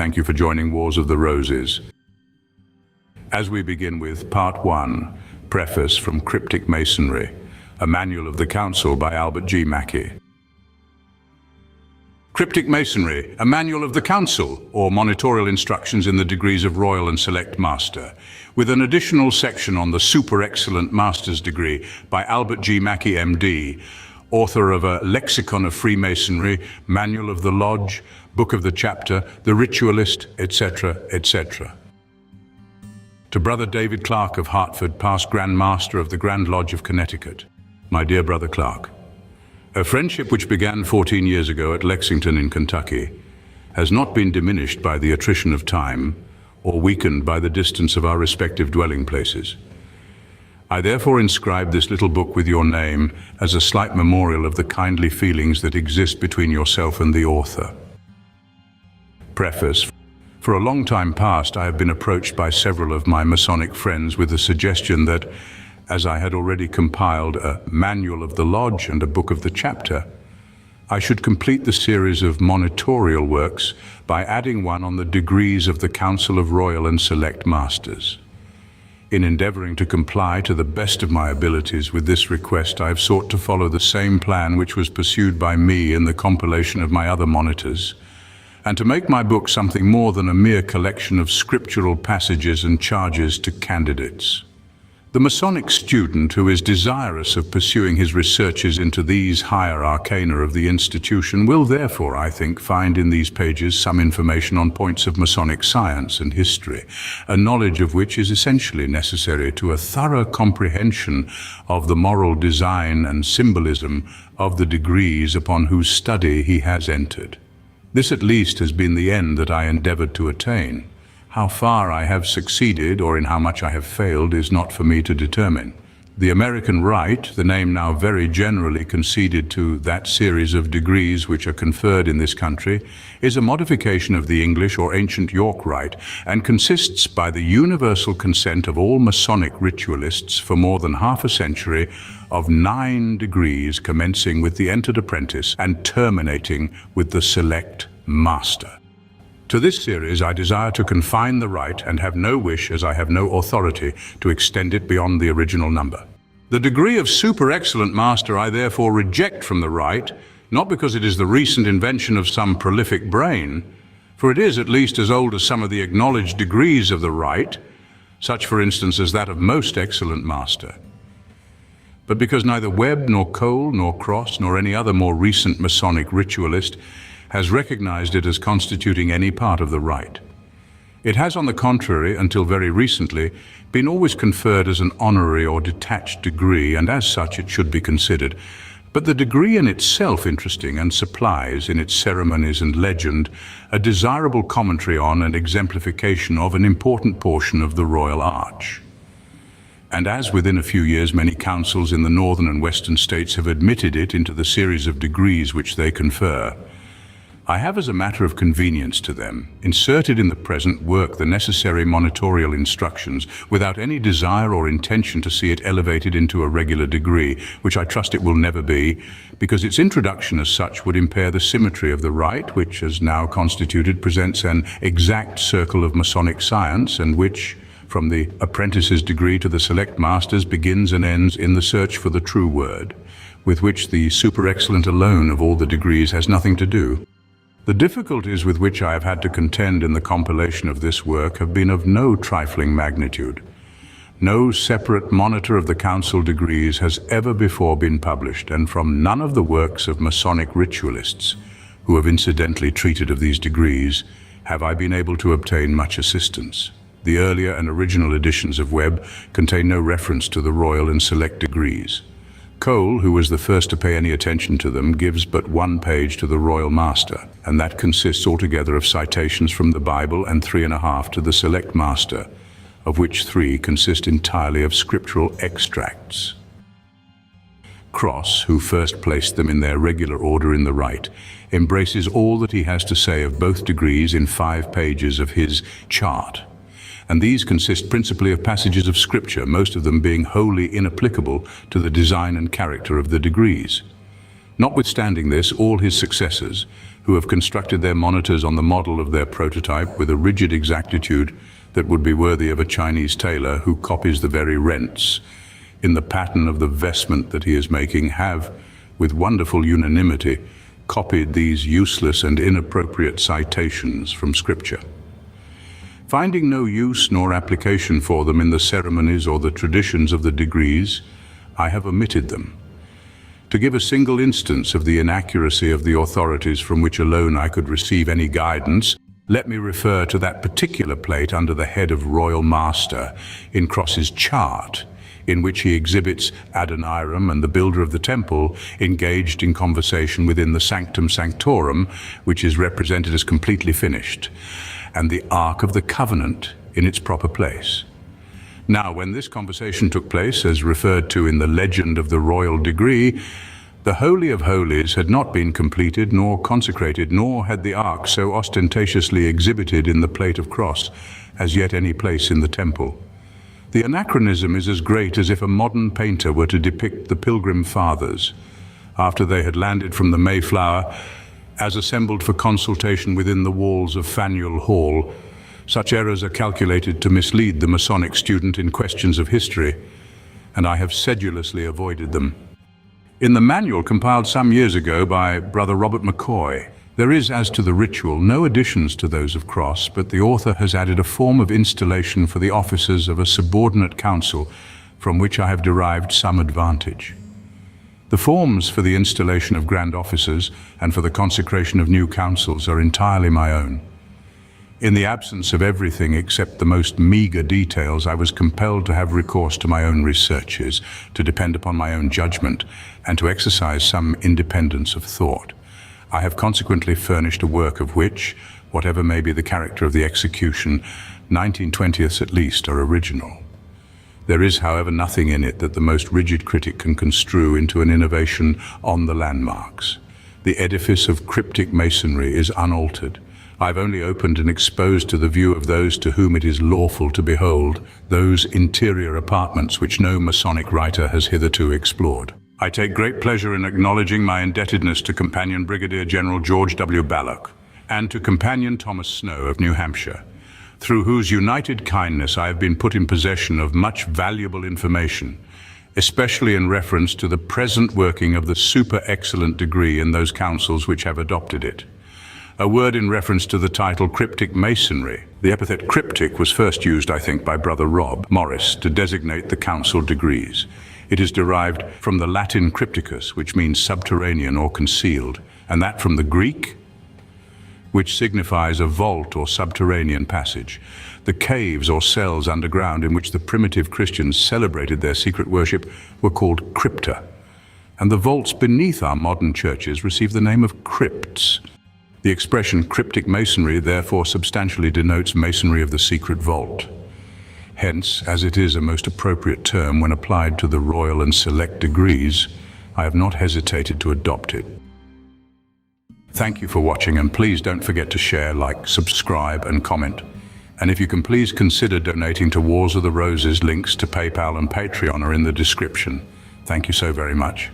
Thank you for joining Wars of the Roses. As we begin with Part 1, Preface from Cryptic Masonry, a Manual of the Council by Albert G. Mackey. Cryptic Masonry, a Manual of the Council, or Monitorial Instructions in the Degrees of Royal and Select Master, with an additional section on the Super Excellent Master's Degree by Albert G. Mackey, MD, author of a Lexicon of Freemasonry, Manual of the Lodge, Book of the Chapter, The Ritualist, etc., etc. To Brother David Clark of Hartford, past Grand Master of the Grand Lodge of Connecticut. My dear Brother Clark, a friendship which began 14 years ago at Lexington in Kentucky has not been diminished by the attrition of time or weakened by the distance of our respective dwelling places. I therefore inscribe this little book with your name as a slight memorial of the kindly feelings that exist between yourself and the author. Preface. For a long time past, I have been approached by several of my Masonic friends with the suggestion that, as I had already compiled a Manual of the Lodge and a Book of the Chapter, I should complete the series of monitorial works by adding one on the degrees of the Council of Royal and Select Masters. In endeavoring to comply to the best of my abilities with this request, I have sought to follow the same plan which was pursued by me in the compilation of my other monitors, and to make my book something more than a mere collection of scriptural passages and charges to candidates. The Masonic student who is desirous of pursuing his researches into these higher arcana of the institution will therefore, I think, find in these pages some information on points of Masonic science and history, a knowledge of which is essentially necessary to a thorough comprehension of the moral design and symbolism of the degrees upon whose study he has entered. This at least has been the end that I endeavored to attain. How far I have succeeded or in how much I have failed is not for me to determine. The American Rite, the name now very generally conceded to that series of degrees which are conferred in this country, is a modification of the English or ancient York Rite and consists by the universal consent of all Masonic ritualists for more than half a century of 9 degrees commencing with the entered apprentice and terminating with the select master. To this series I desire to confine the rite and have no wish, as I have no authority, to extend it beyond the original number. The degree of Super Excellent Master I therefore reject from the rite, not because it is the recent invention of some prolific brain, for it is at least as old as some of the acknowledged degrees of the rite, such for instance as that of Most Excellent Master, but because neither Webb nor Cole nor Cross nor any other more recent Masonic ritualist has recognized it as constituting any part of the rite. It has, on the contrary, until very recently, been always conferred as an honorary or detached degree, and as such it should be considered. But the degree in itself interesting and supplies, in its ceremonies and legend, a desirable commentary on and exemplification of an important portion of the Royal Arch. And as within a few years many councils in the northern and western states have admitted it into the series of degrees which they confer, I have, as a matter of convenience to them, inserted in the present work the necessary monitorial instructions without any desire or intention to see it elevated into a regular degree, which I trust it will never be, because its introduction as such would impair the symmetry of the rite, which, as now constituted, presents an exact circle of Masonic science, and which, from the apprentice's degree to the select master's, begins and ends in the search for the true word, with which the super excellent alone of all the degrees has nothing to do. The difficulties with which I have had to contend in the compilation of this work have been of no trifling magnitude. No separate monitor of the council degrees has ever before been published, and from none of the works of Masonic ritualists, who have incidentally treated of these degrees, have I been able to obtain much assistance. The earlier and original editions of Webb contain no reference to the royal and select degrees. Cole, who was the first to pay any attention to them, gives but 1 page to the Royal Master, and that consists altogether of citations from the Bible and 3.5 to the Select Master, of which 3 consist entirely of scriptural extracts. Cross, who first placed them in their regular order in the rite, embraces all that he has to say of both degrees in 5 pages of his chart, and these consist principally of passages of Scripture, most of them being wholly inapplicable to the design and character of the degrees. Notwithstanding this, all his successors, who have constructed their monitors on the model of their prototype with a rigid exactitude that would be worthy of a Chinese tailor who copies the very rents in the pattern of the vestment that he is making, have, with wonderful unanimity, copied these useless and inappropriate citations from Scripture. Finding no use nor application for them in the ceremonies or the traditions of the degrees, I have omitted them. To give a single instance of the inaccuracy of the authorities from which alone I could receive any guidance, let me refer to that particular plate under the head of Royal Master in Cross's chart, in which he exhibits Adoniram and the builder of the temple engaged in conversation within the Sanctum Sanctorum, which is represented as completely finished, and the Ark of the Covenant in its proper place. Now, when this conversation took place, as referred to in the legend of the royal degree, the Holy of Holies had not been completed nor consecrated, nor had the Ark so ostentatiously exhibited in the plate of cross as yet any place in the temple. The anachronism is as great as if a modern painter were to depict the Pilgrim Fathers, after they had landed from the Mayflower, as assembled for consultation within the walls of Faneuil Hall. Such errors are calculated to mislead the Masonic student in questions of history, and I have sedulously avoided them. In the manual compiled some years ago by Brother Robert McCoy, there is, as to the ritual, no additions to those of cross, but the author has added a form of installation for the officers of a subordinate council, from which I have derived some advantage. The forms for the installation of grand officers and for the consecration of new councils are entirely my own. In the absence of everything except the most meager details, I was compelled to have recourse to my own researches, to depend upon my own judgment, and to exercise some independence of thought. I have consequently furnished a work of which, whatever may be the character of the execution, 19/20ths at least are original. There is, however, nothing in it that the most rigid critic can construe into an innovation on the landmarks. The edifice of Cryptic Masonry is unaltered. I've only opened and exposed to the view of those to whom it is lawful to behold those interior apartments which no Masonic writer has hitherto explored. I take great pleasure in acknowledging my indebtedness to Companion Brigadier General George W. Ballock and to Companion Thomas Snow of New Hampshire, through whose united kindness I have been put in possession of much valuable information, especially in reference to the present working of the super-excellent degree in those councils which have adopted it. A word in reference to the title Cryptic Masonry. The epithet cryptic was first used, I think, by Brother Rob Morris to designate the council degrees. It is derived from the Latin crypticus, which means subterranean or concealed, and that from the Greek, which signifies a vault or subterranean passage. The caves or cells underground in which the primitive Christians celebrated their secret worship were called crypta, and the vaults beneath our modern churches receive the name of crypts. The expression cryptic masonry therefore substantially denotes masonry of the secret vault. Hence, as it is a most appropriate term when applied to the royal and select degrees, I have not hesitated to adopt it. Thank you for watching, and please don't forget to share, like, subscribe and comment. And if you can, please consider donating to Wars of the Roses. Links to PayPal and Patreon are in the description. Thank you so very much.